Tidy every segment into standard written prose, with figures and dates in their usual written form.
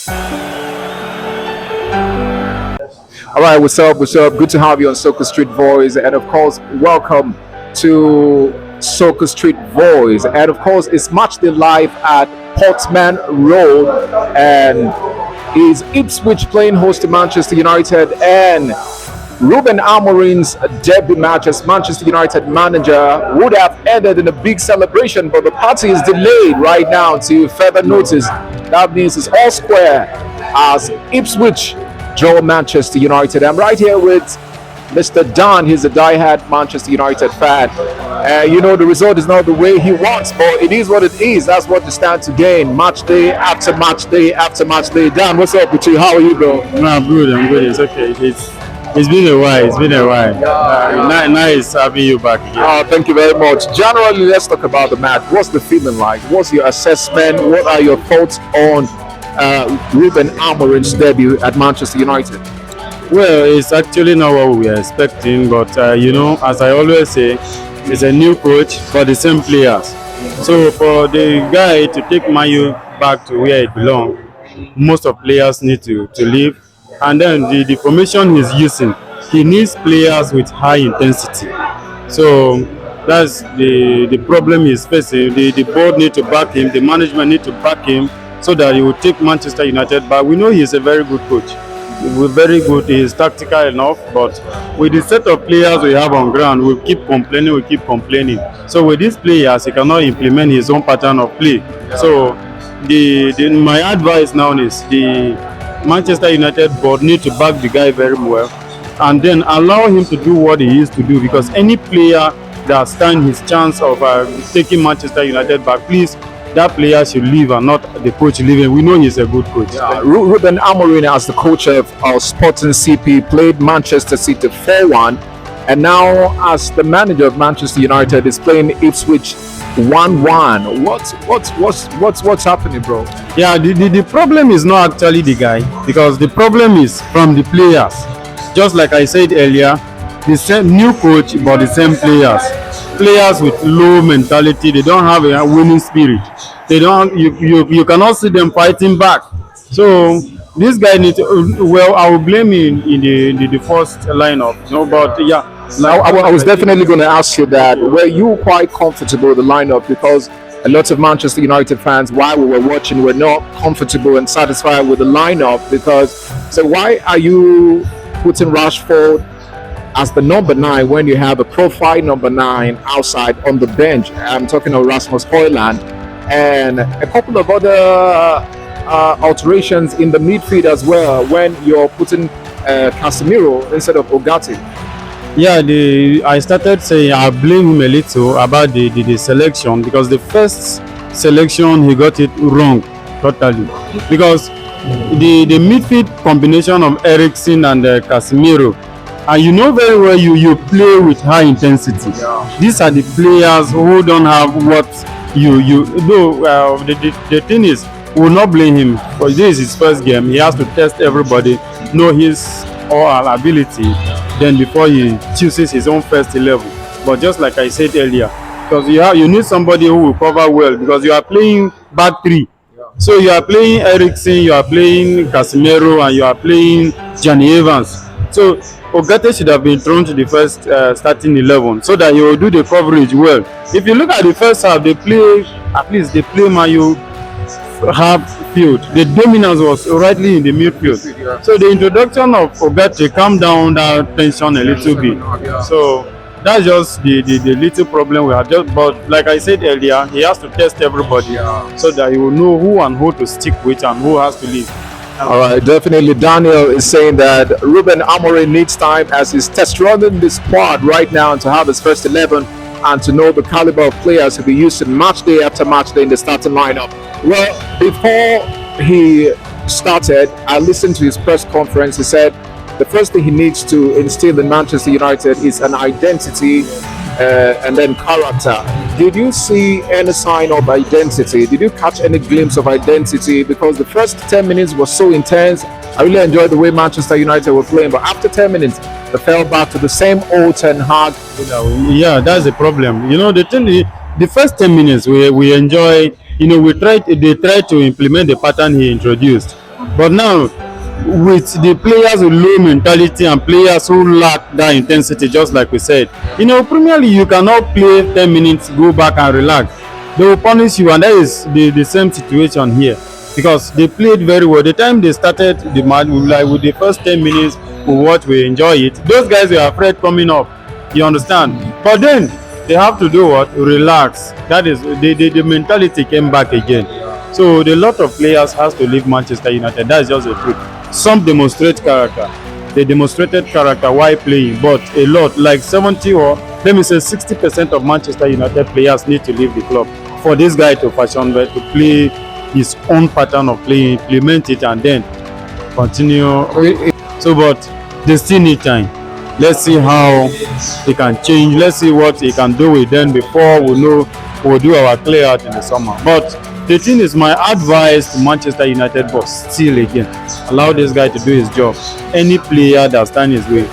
All right, what's up? What's up? Good to have you on Soccer Street Voice, and of course, welcome to Soccer Street Voice. And of course, it's match day live at Portman Road, and is Ipswich playing host to Manchester United, and Ruben Amorim's debut match as Manchester United manager would have ended in a big celebration, but the party is delayed right now until further notice. That means it's all square as Ipswich draw Manchester United. I'm right here with Mr. Dan. He's a die-hard Manchester United fan. The result is not the way he wants, but it is what it is. That's what they stand to gain. Match day after match day after match day. Dan, what's up with you? How are you, bro? No, I'm good. It's okay. It's been a while. Nice having you back again. Thank you very much. Generally, let's talk about the match. What's the feeling like? What's your assessment? What are your thoughts on Ruben Amorim's debut at Manchester United? Well, it's actually not what we were expecting, but as I always say, it's a new coach for the same players. So for the guy to take Manu back to where it belongs, most of players need to leave. And then the formation he's using, he needs players with high intensity. So that's the problem he's facing. The board need to back him, the management need to back him so that he will take Manchester United back. We know he's a very good coach. We're very good, he's tactical enough, but with the set of players we have on ground, we keep complaining. So with these players, he cannot implement his own pattern of play. So my advice now is the Manchester United board need to back the guy very well and then allow him to do what he is to do, because any player that stands his chance of taking Manchester United back, please, that player should leave and not the coach leaving. We know he's a good coach. Ruben Amorim, as the coach of Sporting CP, played Manchester City 4-1, and now as the manager of Manchester United is playing Ipswich 1-1. What's happening, bro? Yeah, the problem is not actually the guy, because the problem is from the players. Just like I said earlier, the same new coach but the same players with low mentality. They don't have a winning spirit. They don't. You cannot see them fighting back. So this guy needs. I will blame him in the first lineup. But yeah. I was definitely going to ask you that. Were you quite comfortable with the lineup? Because a lot of Manchester United fans, while we were watching, were not comfortable and satisfied with the lineup. So why are you putting Rashford as the number 9 when you have a profile number 9 outside on the bench? I'm talking of Rasmus Højlund and a couple of other alterations in the midfield as well when you're putting Casemiro instead of Ugarte. Yeah, I started saying I blame him a little about the selection, because the first selection he got it wrong totally, because the midfield combination of Eriksen and Casemiro, and you know very well you play with high intensity. Yeah. These are the players who don't have what you do. The thing is, we will not blame him, because this is his first game. He has to test everybody, know his or her ability, then before he chooses his own first 11. But just like I said earlier, because you need somebody who will cover well, because you are playing back 3. Yeah. So you are playing Eriksen, you are playing Casemiro, and you are playing Johnny Evans. So Ugarte should have been thrown to the first starting 11 so that he will do the coverage well. If you look at the first half, they play Manu half field. The dominance was rightly in the midfield. So the introduction of Ugarte calmed down that tension a little bit. So that's just the little problem we have. But like I said earlier, he has to test everybody so that he will know who and who to stick with and who has to leave. All right, definitely. Daniel is saying that Ruben Amorim needs time as he's test running the squad right now and to have his first 11 and to know the caliber of players he'll be using match day after match day in the starting lineup. Well, before he started, I listened to his press conference. He said the first thing he needs to instill in Manchester United is an identity and then character. Did you see any sign of identity? Did you catch any glimpse of identity? Because the first 10 minutes was so intense. I really enjoyed the way Manchester United were playing, but after 10 minutes, they fell back to the same old Ten Hag. Yeah, that's the problem. The first 10 minutes we enjoy. They try to implement the pattern he introduced. But now, with the players with low mentality and players who lack that intensity, just like we said, Premier League, you cannot play 10 minutes, go back and relax. They will punish you, and that is the same situation here, because they played very well. The time they started the match, like with the first 10 minutes, we enjoy it. Those guys were afraid coming up. You understand? But then they have to do what? Relax. That is the mentality came back again. So the lot of players has to leave Manchester United. That's just the truth. Some demonstrate character. They demonstrated character while playing, but a lot, like 70 or let me say 60% of Manchester United players need to leave the club for this guy to fashion well, to play his own pattern of play, implement it, and then continue. So, but they still need time. Let's see how he can change. Let's see what he can do with them before we know we'll do our clear out in the summer. But the thing is, my advice to Manchester United boss, still again, allow this guy to do his job. Any player that stands his way,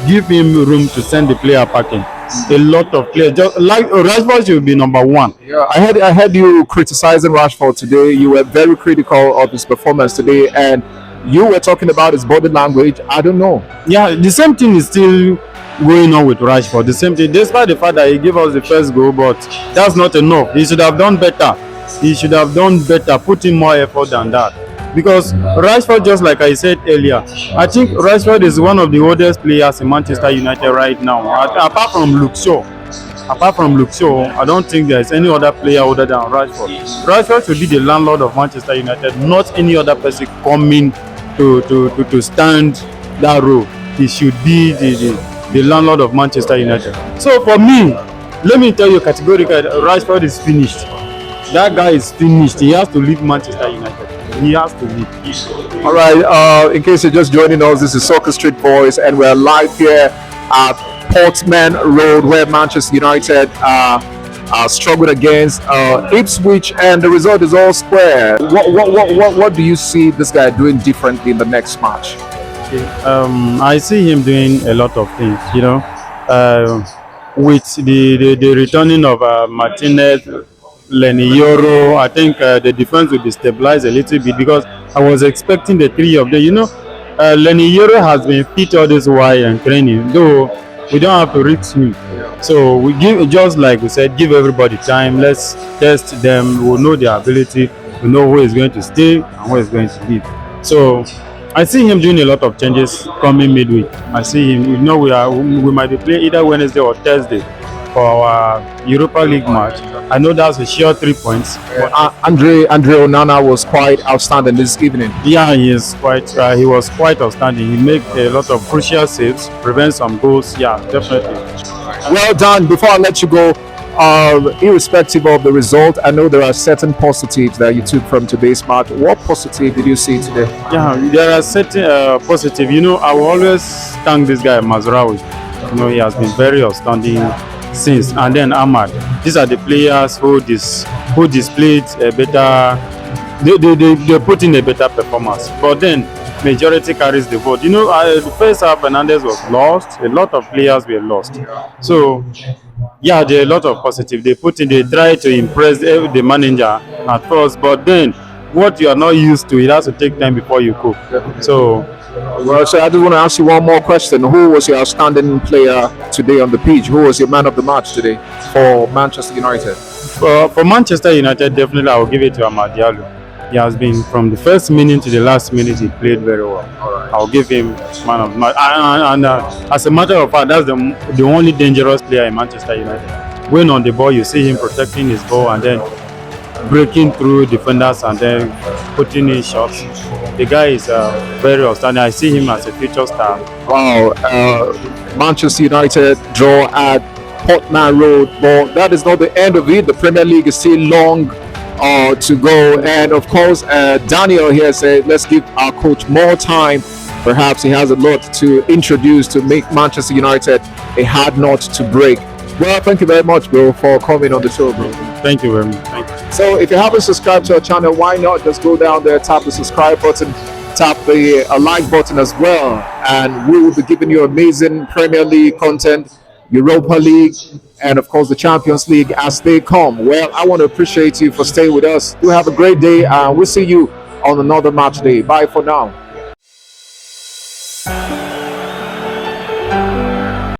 give him room to send the player packing. A lot of players, just like Rashford, should be number one. Yeah, I heard you criticizing Rashford today. You were very critical of his performance today, and you were talking about his body language. I don't know. Yeah, the same thing is still going on with Rashford. The same thing, despite the fact that he gave us the first goal, but that's not enough. He should have done better. He should have done better, put in more effort than that. Because Rashford, just like I said earlier, I think Rashford is one of the oldest players in Manchester United right now. Apart from Luke Shaw, I don't think there is any other player other than Rashford. Rashford should be the landlord of Manchester United, not any other person coming to stand that role. He should be the landlord of Manchester United. So for me, let me tell you categorically, Rashford is finished. That guy is finished. He has to leave Manchester United. He has to leave. All right. In case you're just joining us, this is Soccer Street Boys, and we're live here at Portman Road, where Manchester United struggled against Ipswich, and the result is all square. What do you see this guy doing differently in the next match? I see him doing a lot of things. With the returning of Martinez, Lenny Yoro, I think the defense will be stabilized a little bit, because I was expecting the three of them. Lenny Yoro has been fit all this while and training, though we don't have to risk him. So we give, just like we said, give everybody time. Let's test them. We'll know their ability. We know who is going to stay and who is going to leave. So I see him doing a lot of changes coming midweek. I see him. We might be playing either Wednesday or Thursday for our Europa League match. I know that's a sure 3 points. Andre Onana was quite outstanding this evening. Yeah, he was quite outstanding. He made a lot of crucial saves, prevent some goals. Yeah, definitely. Well done. Before I let you go, irrespective of the result, I know there are certain positives that you took from today's match. What positive did you see today? Yeah, there are certain positive. I will always thank this guy Mazraoui. He has been very outstanding since. And then Ahmad. These are the players who displayed a better. They put in a better performance. But then majority carries the vote. The first half Fernandez was lost. A lot of players were lost. So yeah, there are a lot of positive. They try to impress the manager at first, but then what you are not used to, it has to take time before you cope. So I just want to ask you one more question. Who was your outstanding player today on the pitch? Who was your man of the match today for Manchester United? For Manchester United, definitely I will give it to Amad Diallo. He has been, from the first minute to the last minute, he played very well. Right. I'll give him man of the match. And as a matter of fact, that's the only dangerous player in Manchester United. When on the ball, you see him protecting his ball and then breaking through defenders and then putting in shots. The guy is very outstanding. I see him as a future star. Wow. Manchester United draw at Portman Road, but that is not the end of it. The Premier League is still long to go, and of course Daniel here said let's give our coach more time. Perhaps he has a lot to introduce to make Manchester United a hard nut to break. Well, thank you very much, bro, for coming on the show, bro. Thank you very much. Thank you. So if you haven't subscribed to our channel, why not just go down there, tap the subscribe button, tap the like button as well, and we will be giving you amazing Premier League content, Europa League, and of course the Champions League as they come. Well, I want to appreciate you for staying with us. Do have a great day, and we'll see you on another match day. Bye for now.